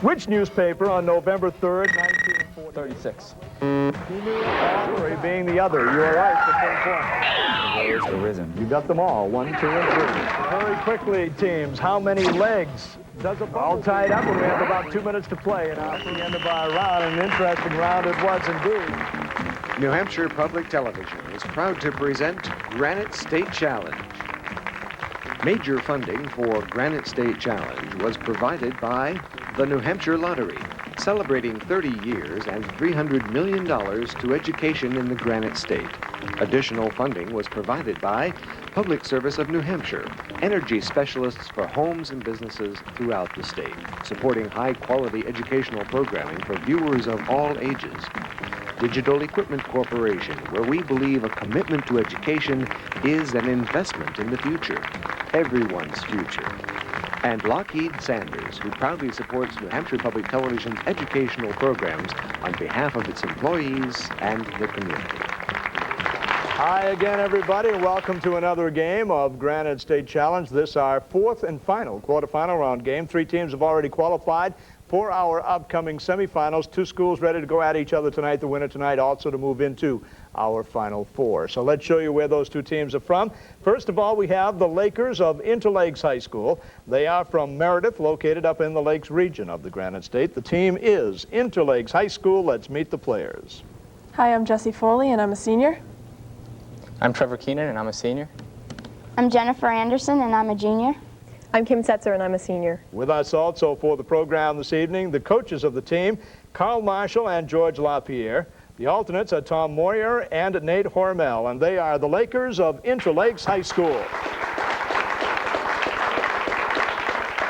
Which newspaper on November 3rd, 1940? 36. Three being the other. You are right for 10 points. Arisen. You got them all. 1, 2, and 3. Very quickly, teams. How many legs does a ball? All tied up, and we have about 2 minutes to play. And at the end of our round, an interesting round it was indeed. New Hampshire Public Television is proud to present Granite State Challenge. Major funding for Granite State Challenge was provided by the New Hampshire Lottery, celebrating 30 years and $300 million to education in the Granite State. Additional funding was provided by Public Service of New Hampshire, energy specialists for homes and businesses throughout the state, supporting high-quality educational programming for viewers of all ages. Digital Equipment Corporation, where we believe a commitment to education is an investment in the future, everyone's future. And Lockheed Sanders, who proudly supports New Hampshire Public Television's educational programs on behalf of its employees and the community. Hi again, everybody, and welcome to another game of Granite State Challenge. This is our fourth and final quarterfinal round game. 3 teams have already qualified for our upcoming semifinals. 2 schools ready to go at each other tonight. The winner tonight also to move into our Final Four. So let's show you where those 2 teams are from. First of all, we have the Lakers of Interlakes High School. They are from Meredith, located up in the Lakes region of the Granite State. The team is Interlakes High School. Let's meet the players. Hi, I'm Jessie Foley, and I'm a senior. I'm Trevor Keenan, and I'm a senior. I'm Jennifer Anderson, and I'm a junior. I'm Kim Setzer, and I'm a senior. With us also for the program this evening, the coaches of the team, Carl Marshall and George LaPierre. The alternates are Tom Moyer and Nate Hormel, and they are the Lakers of Interlakes High School.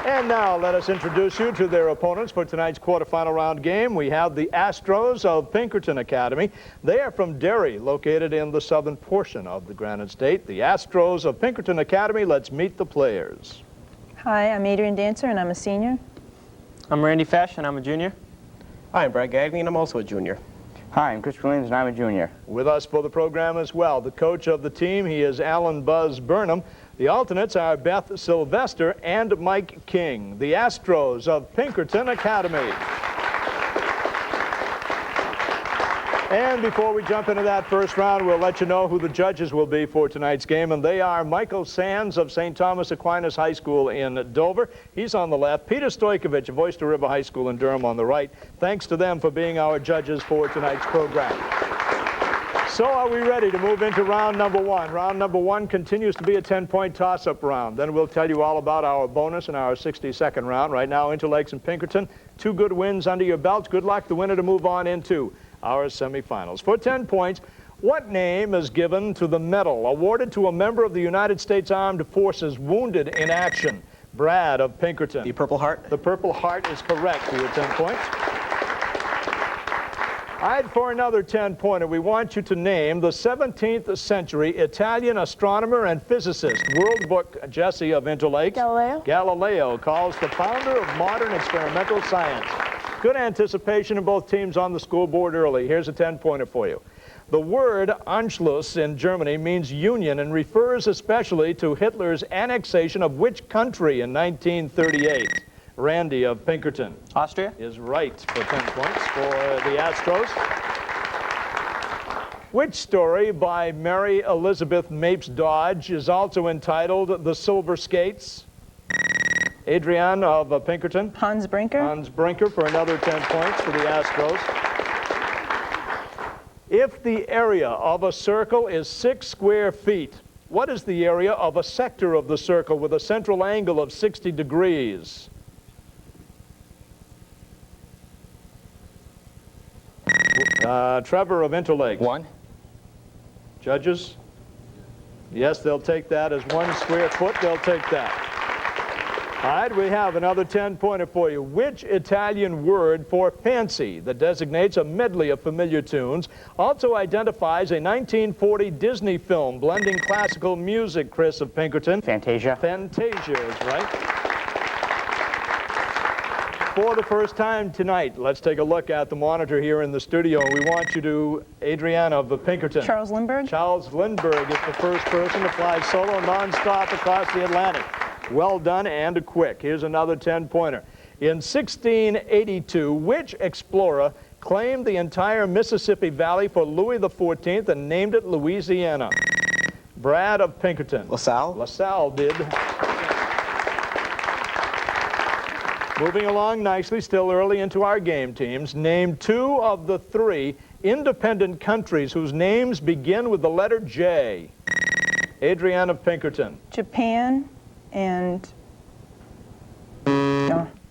And now let us introduce you to their opponents for tonight's quarterfinal round game. We have the Astros of Pinkerton Academy. They are from Derry, located in the southern portion of the Granite State. The Astros of Pinkerton Academy, let's meet the players. Hi, I'm Adrian Dancer, and I'm a senior. I'm Randy Fash, and I'm a junior. Hi, I'm Brad Gagney, and I'm also a junior. Hi, I'm Chris Williams, and I'm a junior. With us for the program as well, the coach of the team, he is Alan Buzz Burnham. The alternates are Beth Sylvester and Mike King. The Astros of Pinkerton Academy. And before we jump into that first round, we'll let you know who the judges will be for tonight's game, and they are Michael Sands of St. Thomas Aquinas High School in Dover. He's on the left. Peter Stojkovic of Oyster River High School in Durham on the right. Thanks to them for being our judges for tonight's program. So are we ready to move into round number 1? Round number 1 continues to be a 10-point toss-up round. Then we'll tell you all about our bonus in our 60-second round. Right now, Interlakes and Pinkerton, 2 good wins under your belts. Good luck. The winner to move on into our semifinals. For 10 points, what name is given to the medal awarded to a member of the United States Armed Forces wounded in action? Brad of Pinkerton. The Purple Heart. The Purple Heart is correct for your 10 points. All right, for another 10-pointer, we want you to name the 17th century Italian astronomer and physicist. World Book, Jesse of Interlakes. Galileo. Galileo calls the founder of modern experimental science. Good anticipation in both teams on the school board early. Here's a 10-pointer for you. The word Anschluss in Germany means union and refers especially to Hitler's annexation of which country in 1938? Randy of Pinkerton. Austria. Is right for 10 points for the Astros. Which story by Mary Elizabeth Mapes Dodge is also entitled The Silver Skates? Adrienne of Pinkerton. Hans Brinker. Hans Brinker for another 10 points for the Astros. If the area of a circle is 6 square feet, what is the area of a sector of the circle with a central angle of 60 degrees? Trevor of Interlakes. 1. Judges? Yes, they'll take that as 1 square foot. They'll take that. All right, we have another 10-pointer for you. Which Italian word for fancy that designates a medley of familiar tunes also identifies a 1940 Disney film blending classical music, Chris of Pinkerton? Fantasia. Fantasia is right. For the first time tonight, let's take a look at the monitor here in the studio. We want you to, Adriana of the Pinkerton. Charles Lindbergh. Charles Lindbergh is the first person to fly solo nonstop across the Atlantic. Well done and quick. Here's another 10-pointer. In 1682, which explorer claimed the entire Mississippi Valley for Louis XIV and named it Louisiana? Brad of Pinkerton. LaSalle. LaSalle did. Moving along nicely, still early into our game, teams. Name 2 of the 3 independent countries whose names begin with the letter J. Adrienne of Pinkerton. Japan and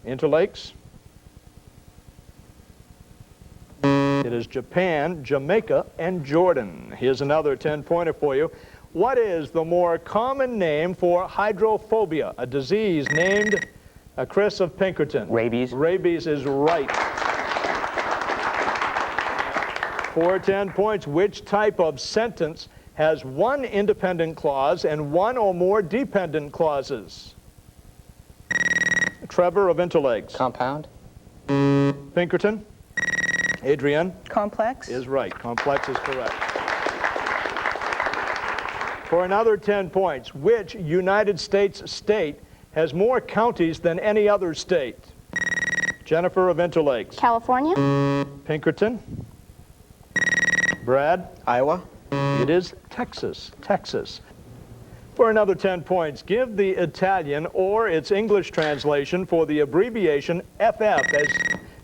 Interlakes. It is Japan, Jamaica, and Jordan. Here's another 10-pointer for you. What is the more common name for hydrophobia, a disease named Chris of Pinkerton? Rabies. Rabies is right. For 10 points, which type of sentence has 1 independent clause and 1 or more dependent clauses? Trevor of Interlakes. Compound. Pinkerton. Adrienne complex. is right. Complex is correct. For another 10 points, which United States state has more counties than any other state? Jennifer of Interlakes. California. Pinkerton. Brad. Iowa. It is Texas. Texas. For another 10 points, give the Italian or its English translation for the abbreviation FF, as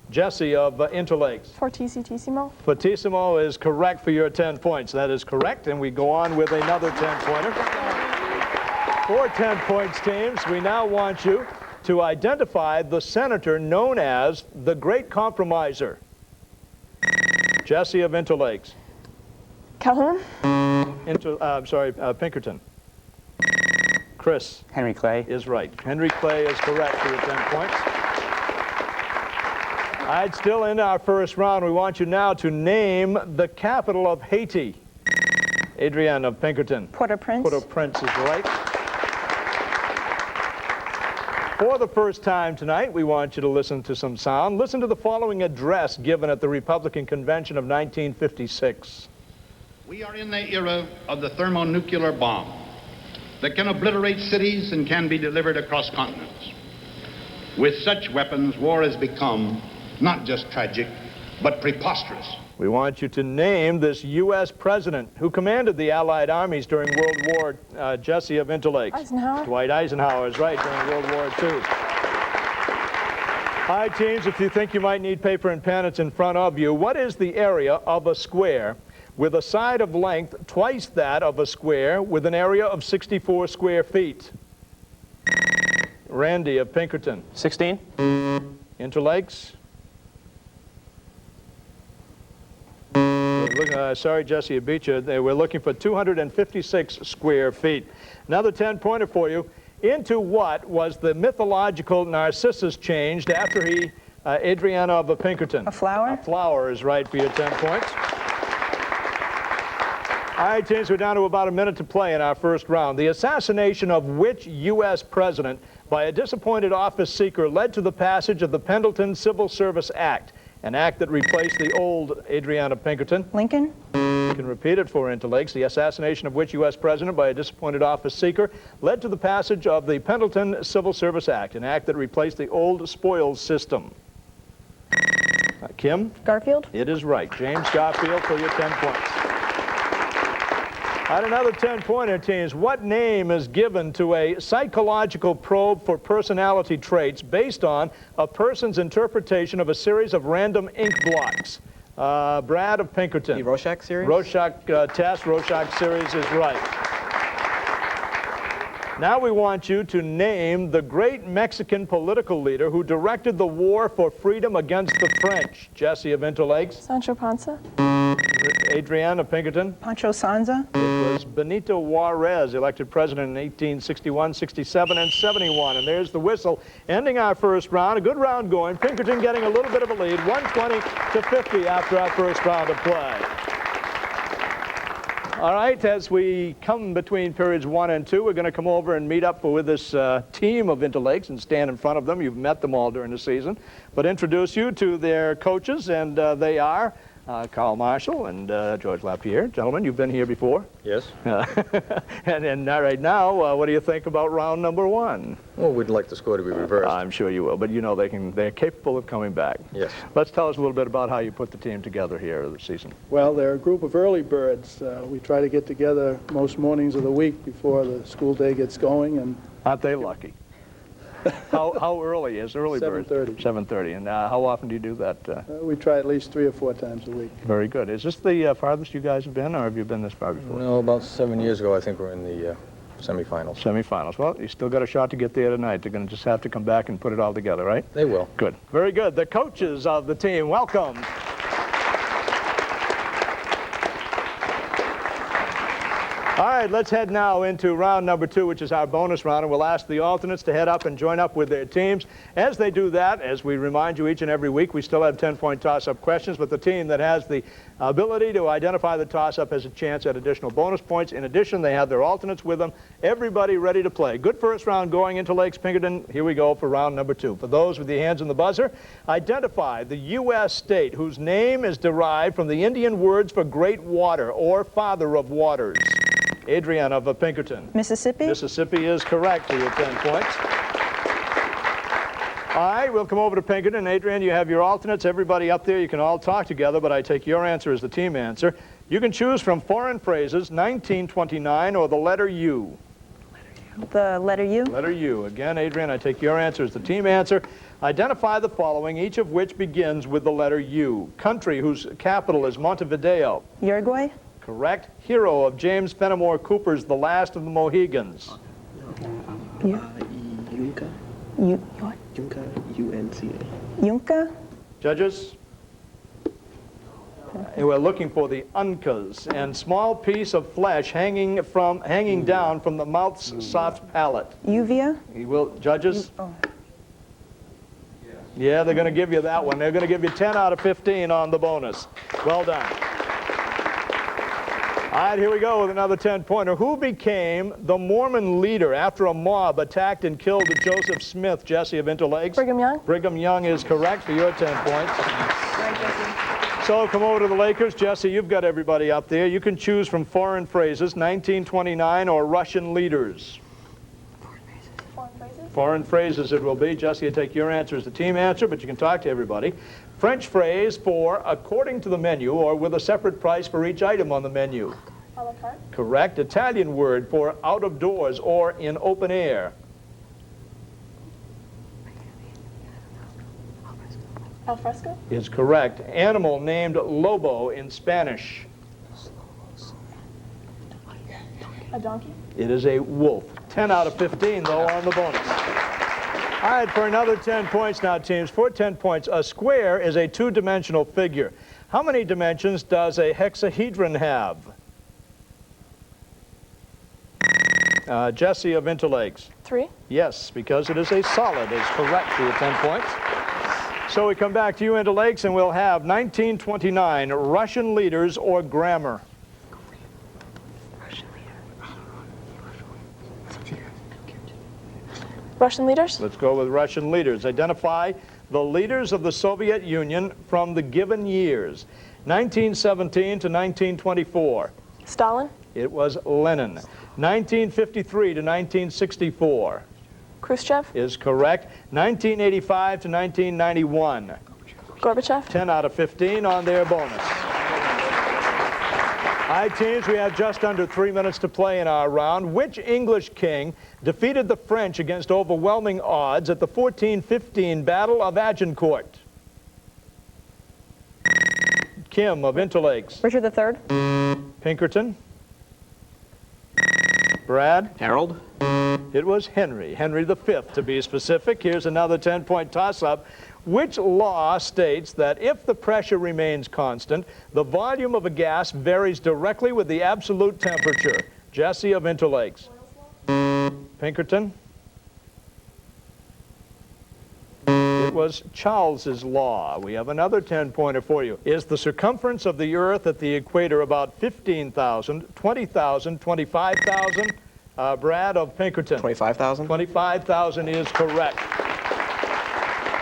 Jesse of Interlakes. Fortissimo. Fortissimo is correct for your 10 points. That is correct, and we go on with another 10-pointer. For 10 points, teams, we now want you to identify the senator known as the Great Compromiser. Jesse of Interlakes. Calhoun. Pinkerton. Chris Henry Clay. is right. Henry Clay is correct for your 10 points. All right, still in our first round, we want you now to name the capital of Haiti. Adrienne of Pinkerton. Port-au-Prince. Port-au-Prince is right. For the first time tonight, we want you to listen to some sound. Listen to the following address given at the Republican Convention of 1956. We are in the era of the thermonuclear bomb that can obliterate cities and can be delivered across continents. With such weapons, war has become not just tragic, but preposterous. We want you to name this U.S. president who commanded the Allied armies during World War, Jesse of Interlakes. Eisenhower. Dwight Eisenhower is right, during World War II. All right, teams, if you think you might need paper and pen, it's in front of you. What is the area of a square with a side of length twice that of a square with an area of 64 square feet? Randy of Pinkerton. 16. Interlakes. Sorry, Jesse, I beat you. We're looking for 256 square feet. Another 10-pointer for you. Into what was the mythological Narcissus changed after he, Adriana of Pinkerton? A flower. A flower is right for your 10 points. All right, teams, we're down to about a minute to play in our first round. The assassination of which U.S. president by a disappointed office seeker led to the passage of the Pendleton Civil Service Act, an act that replaced the old Adriana Pinkerton? Lincoln. You can repeat it for Interlakes. The assassination of which U.S. president by a disappointed office seeker led to the passage of the Pendleton Civil Service Act, an act that replaced the old spoils system? Kim? Garfield. It is right. James Garfield for your 10 points. At another 10-pointer, teams, what name is given to a psychological probe for personality traits based on a person's interpretation of a series of random ink blots? Brad of Pinkerton. The Rorschach series? Rorschach test, Rorschach series is right. Now we want you to name the great Mexican political leader who directed the war for freedom against the French. Jesse of Interlakes. Sancho Panza. Adrienne of Pinkerton. Pancho Sanza. It was Benito Juarez, elected president in 1861, 67, and 71. And there's the whistle, ending our first round. A good round going. Pinkerton getting a little bit of a lead, 120 to 50 after our first round of play. All right, as we come between periods 1 and 2, we're going to come over and meet up with this team of Interlakes and stand in front of them. You've met them all during the season. But introduce you to their coaches, and they are Carl Marshall and George Lapierre. Gentlemen, you've been here before. Yes. And right now, what do you think about round number one? Well, we'd like the score to be reversed. I'm sure you will, but you know they're capable of coming back. Yes. Let's tell us a little bit about how you put the team together here this season. Well, they're a group of early birds. We try to get together most mornings of the week before the school day gets going. And aren't they lucky? How early is early bird? 7:30. 7:30. And how often do you do that? We try at least 3 or 4 times a week. Very good. Is this the farthest you guys have been, or have you been this far before? No, about 7 years ago, I think we're in the semifinals. Semifinals. Well, you still got a shot to get there tonight. They're going to just have to come back and put it all together, right? They will. Good. Very good. The coaches of the team, welcome. All right, let's head now into round number 2, which is our bonus round, and we'll ask the alternates to head up and join up with their teams. As they do that, as we remind you each and every week, we still have 10-point toss-up questions, but the team that has the ability to identify the toss-up has a chance at additional bonus points. In addition, they have their alternates with them. Everybody ready to play. Good first round going into Lakes Pinkerton. Here we go for round number 2. For those with your hands on the buzzer, identify the U.S. state whose name is derived from the Indian words for great water or father of waters. Adrian of Pinkerton. Mississippi? Mississippi is correct for your 10 points. All right, we'll come over to Pinkerton. Adrian, you have your alternates. Everybody up there, you can all talk together, but I take your answer as the team answer. You can choose from foreign phrases, 1929, or the letter U. The letter U? Letter U. Again, Adrian, I take your answer as the team answer. Identify the following, each of which begins with the letter U. Country whose capital is Montevideo. Uruguay? Correct. Hero of James Fenimore Cooper's The Last of the Mohegans. Yunka. What? Yunka. U-N-C-A. Yunka? Judges? And we're looking for the uncas, and small piece of flesh hanging down from the mouth's soft palate. Uvia? Judges? Yeah, they're going to give you that one. They're going to give you 10 out of 15 on the bonus. Well done. All right, here we go with another 10-pointer. Who became the Mormon leader after a mob attacked and killed Joseph Smith? Jesse of Interlakes. Brigham Young. Brigham Young is correct for your 10 points. So come over to the Lakers. Jesse, you've got everybody up there. You can choose from foreign phrases, 1929 or Russian leaders. Foreign phrases it will be. Jesse, you take your answer as the team answer, but you can talk to everybody. French phrase for according to the menu or with a separate price for each item on the menu. A la carte. Correct. Italian word for out of doors or in open air. Al fresco. Is correct. Animal named Lobo in Spanish. A donkey. It is a wolf. 10 out of 15, though, on the bonus. All right, for another 10 points now, teams. For 10 points, a square is a two-dimensional figure. How many dimensions does a hexahedron have? Jesse of Interlakes. 3. Yes, because it is a solid, is correct for your 10 points. So we come back to you, Interlakes, and we'll have 1929, Russian leaders or grammar. Russian leaders. Let's go with Russian leaders. Identify the leaders of the Soviet Union from the given years. 1917 to 1924. Stalin. It was Lenin. 1953 to 1964. Khrushchev. Is correct. 1985 to 1991. Gorbachev. 10 out of 15 on their bonus. All right, teams, we have just under 3 minutes to play in our round. Which English king defeated the French against overwhelming odds at the 1415 Battle of Agincourt? Kim of Interlakes. Richard III. Pinkerton. Brad. Harold. It was Henry V, to be specific. Here's another 10-point toss-up. Which law states that if the pressure remains constant, the volume of a gas varies directly with the absolute temperature? Jesse of Interlakes. Pinkerton. It was Charles's law. We have another 10-pointer for you. Is the circumference of the Earth at the equator about 15,000, 20,000, 25,000? Brad of Pinkerton. 25,000. 25,000 is correct.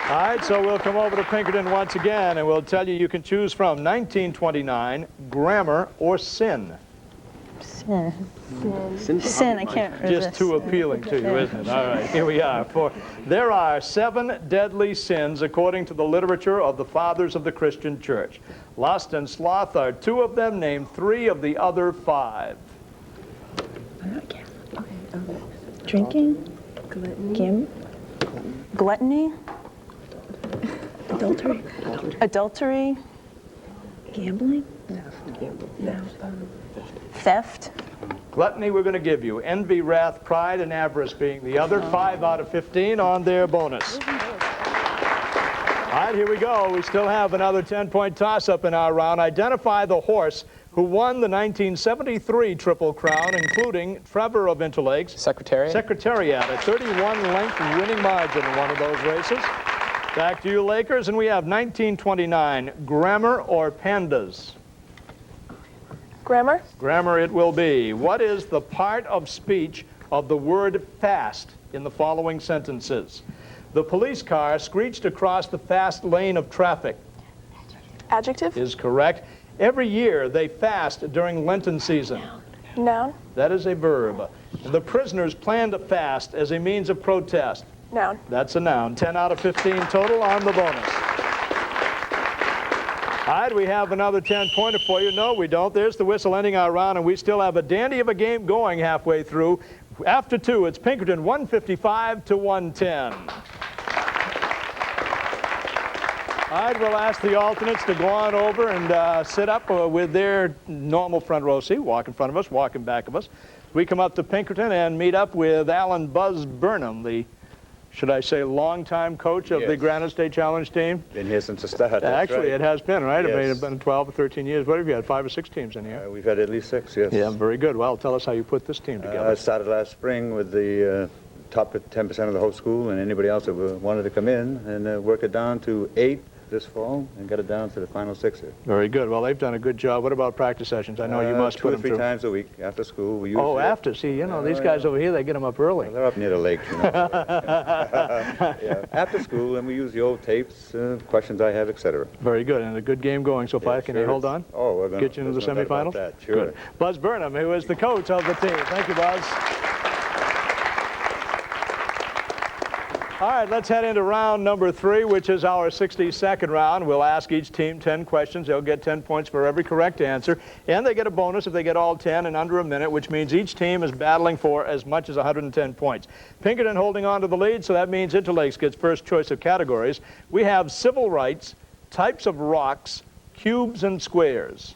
All right, so we'll come over to Pinkerton once again, and we'll tell you can choose from 1929, grammar, or sin. Sin. Sin, I can't resist. Just too appealing to you, isn't it? All right, here we are. There are 7 deadly sins according to the literature of the fathers of the Christian church. Lust and sloth are 2 of them. Name 3 of the other 5. Drinking. Gluttony. Adultery. Gambling. Theft. Gluttony we're going to give you. Envy, wrath, pride, and avarice being the other. 5 out of 15 on their bonus. All right, here we go. We still have another 10-point toss-up in our round. Identify the horse who won the 1973 Triple Crown, including Trevor of Interlakes. Secretariat. Secretariat, a 31-length winning margin in one of those races. Back to you, Lakers, and we have 1929, grammar or pandas? Grammar. Grammar it will be. What is the part of speech of the word fast in the following sentences? The police car screeched across the fast lane of traffic. Adjective. Is correct. Every year they fast during Lenten season. Noun. That is a verb. The prisoners planned to fast as a means of protest. Noun. That's a noun. 10 out of 15 total on the bonus. All right, we have another 10-pointer for you. No, we don't. There's the whistle ending our round, and we still have a dandy of a game going halfway through. After 2, it's Pinkerton 155 to 110. All right, we'll ask the alternates to go on over and sit up with their normal front row seat, walk in front of us, walk in back of us. We come up to Pinkerton and meet up with Alan Buzz Burnham, the, should I say, longtime coach of the Granite State Challenge team. Been here since the start. Actually, it has been, right? Yes. I mean, it's been 12 or 13 years. What have you had, 5 or 6 teams in here? We've had at least 6, yes. Yeah, very good. Well, tell us how you put this team together. I started last spring with the top 10% of the whole school and anybody else that wanted to come in, and work it down to 8 this fall and got it down to the final 6 here. Very good. Well, they've done a good job. What about practice sessions? I know you must put them through. 2 or 3 times a week after school. We Oh, after. See, you know, these guys over here, they get them up early. Well, they're up near the lake, you know. Yeah, after school, and we use the old tapes, questions I have, etc. Very good, and a good game going so far. Can you hold on? Oh, we're going to get you into the semifinals? That. Sure. Good. Buzz Burnham, who is the coach of the team. Thank you, Buzz. All right, let's head into round number 3, which is our 60-second round. We'll ask each team 10 questions. They'll get 10 points for every correct answer, and they get a bonus if they get all 10 in under a minute, which means each team is battling for as much as 110 points. Pinkerton holding on to the lead, so that means Interlakes gets first choice of categories. We have civil rights, types of rocks, cubes and squares.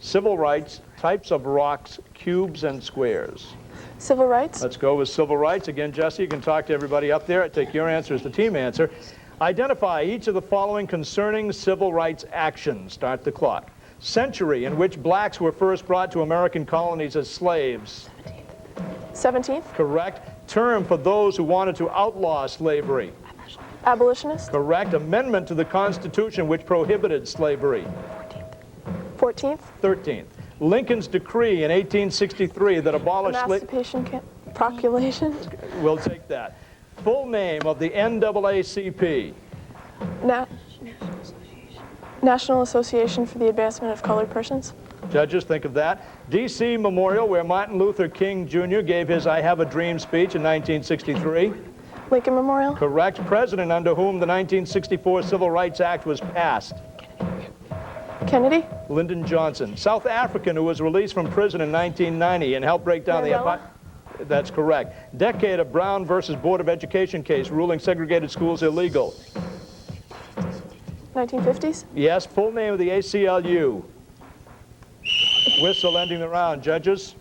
Civil rights, types of rocks, cubes and squares. Civil rights. Let's go with civil rights. Again, Jesse, you can talk to everybody up there. I take your answer as the team answer. Identify each of the following concerning civil rights actions. Start the clock. Century in which blacks were first brought to American colonies as slaves. 17th. Correct. Term for those who wanted to outlaw slavery. Abolitionist. Correct. Amendment to the Constitution which prohibited slavery. 14th. 13th. Lincoln's decree in 1863 that abolished slavery. Emancipation Proclamation. We'll take that. Full name of the NAACP. National Association for the Advancement of Colored Persons. Judges, think of that. D.C. Memorial, where Martin Luther King Jr. gave his I Have a Dream speech in 1963. Lincoln Memorial. Correct. President under whom the 1964 Civil Rights Act was passed. Kennedy. Lyndon Johnson. South African who was released from prison in 1990 and helped break down Mandela. That's correct. Decade of Brown versus Board of Education case ruling segregated schools illegal. 1950s. Yes, full name of the ACLU. Whistle ending the round. Judges?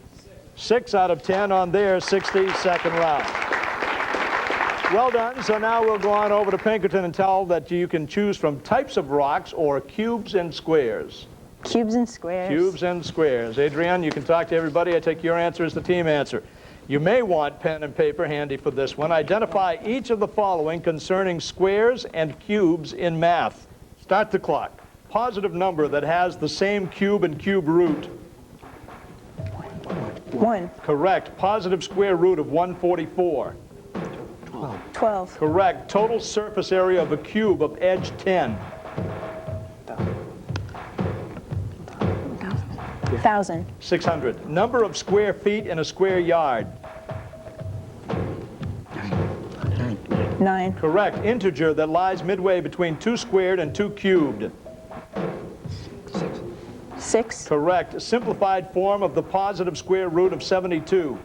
6 out of 10 on their 62nd round. Well done. So now we'll go on over to Pinkerton and tell that you can choose from types of rocks or cubes and squares. Cubes and squares. Cubes and squares. Adrienne, you can talk to everybody. I take your answer as the team answer. You may want pen and paper handy for this one. Identify each of the following concerning squares and cubes in math. Start the clock. Positive number that has the same cube and cube root. 1. Correct. Positive square root of 144. 12. Correct. Total surface area of a cube of edge 10. 1,000. 600. Number of square feet in a square yard. 9. Correct. Integer that lies midway between 2 squared and 2 cubed. 6. Correct. Simplified form of the positive square root of 72.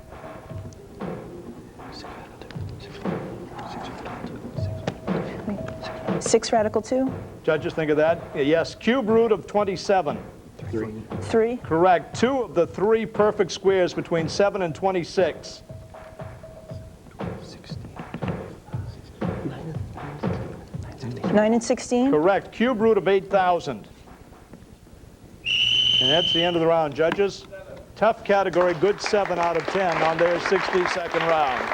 6 radical 2. Judges think of that? Yes. Cube root of 27. 3. Correct. 2 of the 3 perfect squares between 7 and 26. 9 and 16. Correct. Cube root of 8,000. And that's the end of the round, judges. Tough category, good 7 out of 10 on their 60-second round.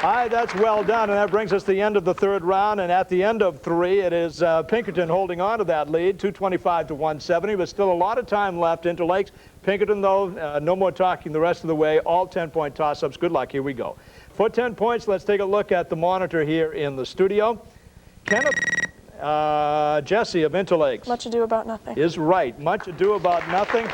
All right, that's well done, and that brings us to the end of the third round. And at the end of 3, it is Pinkerton holding on to that lead, 225 to 170, but still a lot of time left. Interlakes. Pinkerton, though, no more talking the rest of the way. All 10-point toss-ups. Good luck. Here we go. For 10 points, let's take a look at the monitor here in the studio. Kenneth Jesse of Interlakes. Much ado about nothing. Is right. Much ado about nothing.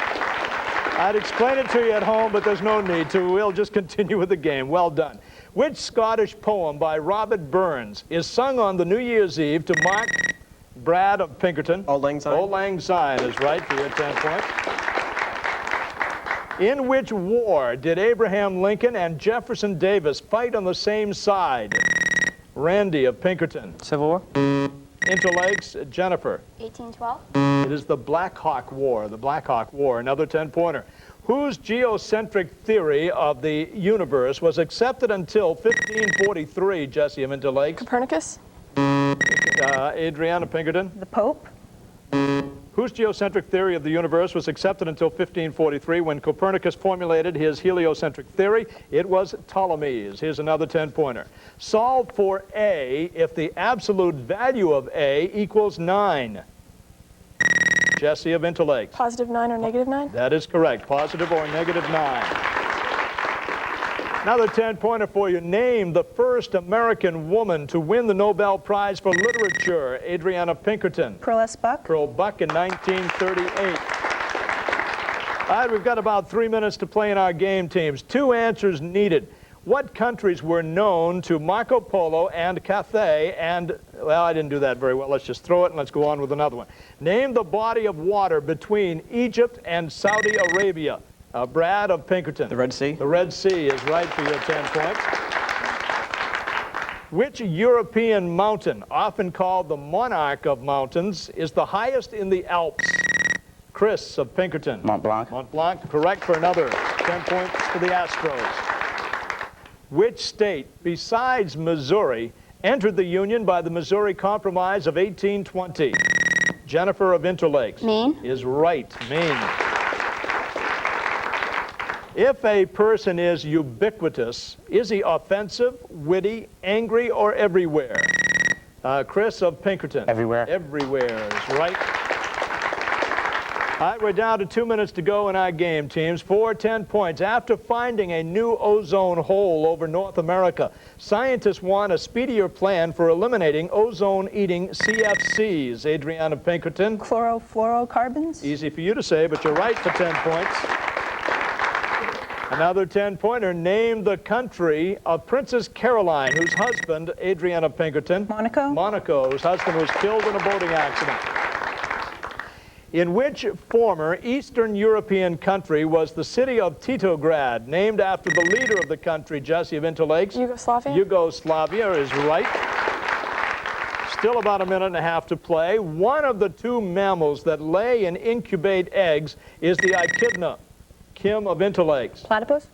I'd explain it to you at home, but there's no need to. We'll just continue with the game. Well done. Which Scottish poem by Robert Burns is sung on the New Year's Eve to mark Brad of Pinkerton? Auld Lang Syne. Auld Lang Syne is right for your 10 points. In which war did Abraham Lincoln and Jefferson Davis fight on the same side? Randy of Pinkerton. Civil War. Interlakes, Jennifer. 1812. It is the Black Hawk War, the Black Hawk War, another 10-pointer. Whose geocentric theory of the universe was accepted until 1543, Jesse of Interlakes? Copernicus? Adriana Pinkerton. The Pope. Whose geocentric theory of the universe was accepted until 1543 when Copernicus formulated his heliocentric theory? It was Ptolemy's. Here's another 10-pointer. Solve for A if the absolute value of A equals 9. Jesse of Interlakes. Positive 9 or negative 9? That is correct. Positive or negative 9. Another 10-pointer for you. Name the first American woman to win the Nobel Prize for Literature. Adriana Pinkerton. Pearl S. Buck. Pearl Buck in 1938. All right, we've got about 3 minutes to play in our game, teams. 2 answers needed. What countries were known to Marco Polo and Cathay and, well, I didn't do that very well. Let's just throw it and let's go on with another one. Name the body of water between Egypt and Saudi Arabia. Brad of Pinkerton. The Red Sea. The Red Sea is right for your 10 points. Which European mountain, often called the monarch of mountains, is the highest in the Alps? Chris of Pinkerton. Mont Blanc. Mont Blanc, correct for another 10 points for the Astros. Which state, besides Missouri, entered the Union by the Missouri Compromise of 1820? Jennifer of Interlakes. Maine. Is right, Maine. If a person is ubiquitous, is he offensive, witty, angry, or everywhere? Chris of Pinkerton. Everywhere. Everywhere is right. All right, we're down to 2 minutes to go in our game, teams. 4 10 points. After finding a new ozone hole over North America, scientists want a speedier plan for eliminating ozone-eating CFCs. Adriana Pinkerton. Chlorofluorocarbons. Easy for you to say, but you're right for 10 points. Another 10-pointer. Name the country of Princess Caroline, whose husband, Adriana Pinkerton. Monaco. Monaco, whose husband was killed in a boating accident. In which former Eastern European country was the city of Titograd, named after the leader of the country, Jesse of Interlakes? Yugoslavia? Yugoslavia is right. Still about a minute and a half to play. One of the 2 mammals that lay and incubate eggs is the echidna. Kim of Interlakes. Platypus.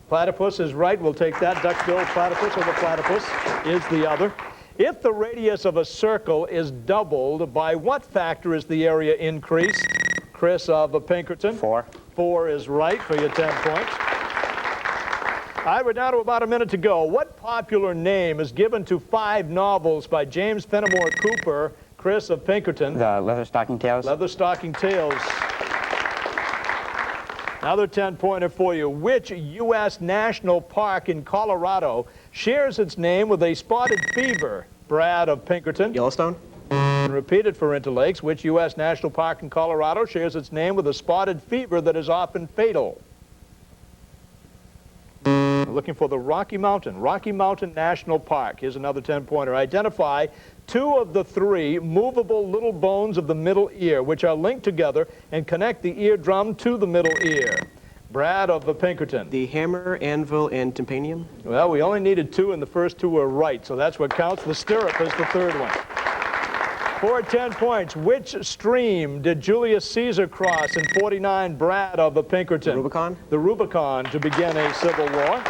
Platypus is right. We'll take that. Duck-billed platypus, or the platypus is the other. If the radius of a circle is doubled, by what factor is the area increased? Chris of Pinkerton. 4. 4 is right for your 10 points. All right, we're down to about a minute to go. What popular name is given to 5 novels by James Fenimore Cooper? Chris of Pinkerton. The Leatherstocking Tales. Leatherstocking Tales. Another 10-pointer for you. Which U.S. national park in Colorado shares its name with a spotted fever? Brad of Pinkerton. Yellowstone? Repeated for Interlakes. Which U.S. national park in Colorado shares its name with a spotted fever that is often fatal? We're looking for the Rocky Mountain National Park. Here's another 10-pointer. Identify 2 of the 3 movable little bones of the middle ear, which are linked together and connect the eardrum to the middle ear. Brad of the Pinkerton. The hammer, anvil, and tympanium? Well, we only needed 2, and the first 2 were right, so that's what counts. The stirrup is the third one. For 10 points, which stream did Julius Caesar cross in 49? Brad of the Pinkerton. The Rubicon? The Rubicon to begin a civil war.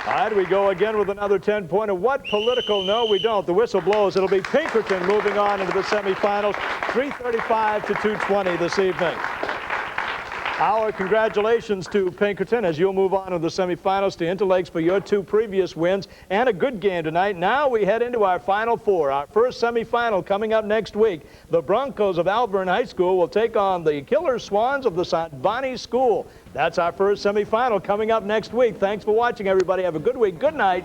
All right, we go again with another 10-pointer. What political? No, we don't. The whistle blows. It'll be Pinkerton moving on into the semifinals, 335 to 220 this evening. Our congratulations to Pinkerton as you'll move on to the semifinals, to Interlakes for your 2 previous wins and a good game tonight. Now we head into our Final Four. Our first semifinal coming up next week. The Broncos of Alvern High School will take on the Killer Swans of the St. Bonnie School. That's our first semifinal coming up next week. Thanks for watching, everybody. Have a good week. Good night.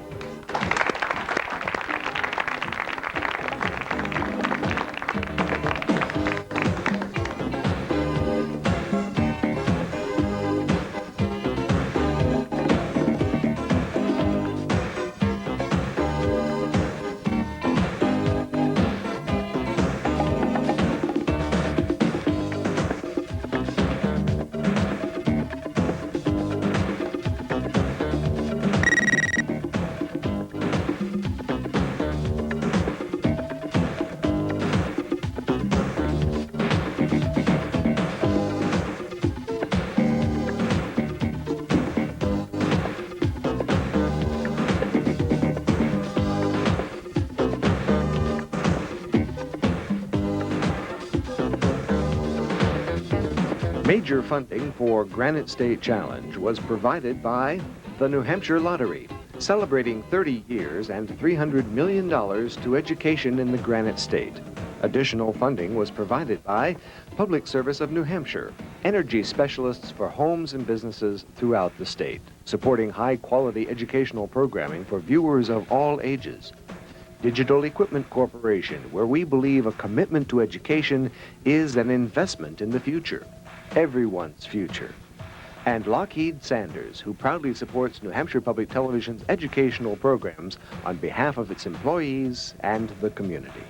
Major funding for Granite State Challenge was provided by the New Hampshire Lottery, celebrating 30 years and $300 million to education in the Granite State. Additional funding was provided by Public Service of New Hampshire, energy specialists for homes and businesses throughout the state, supporting high-quality educational programming for viewers of all ages. Digital Equipment Corporation, where we believe a commitment to education is an investment in the future, everyone's future. And Lockheed Sanders, who proudly supports New Hampshire Public Television's educational programs on behalf of its employees and the community.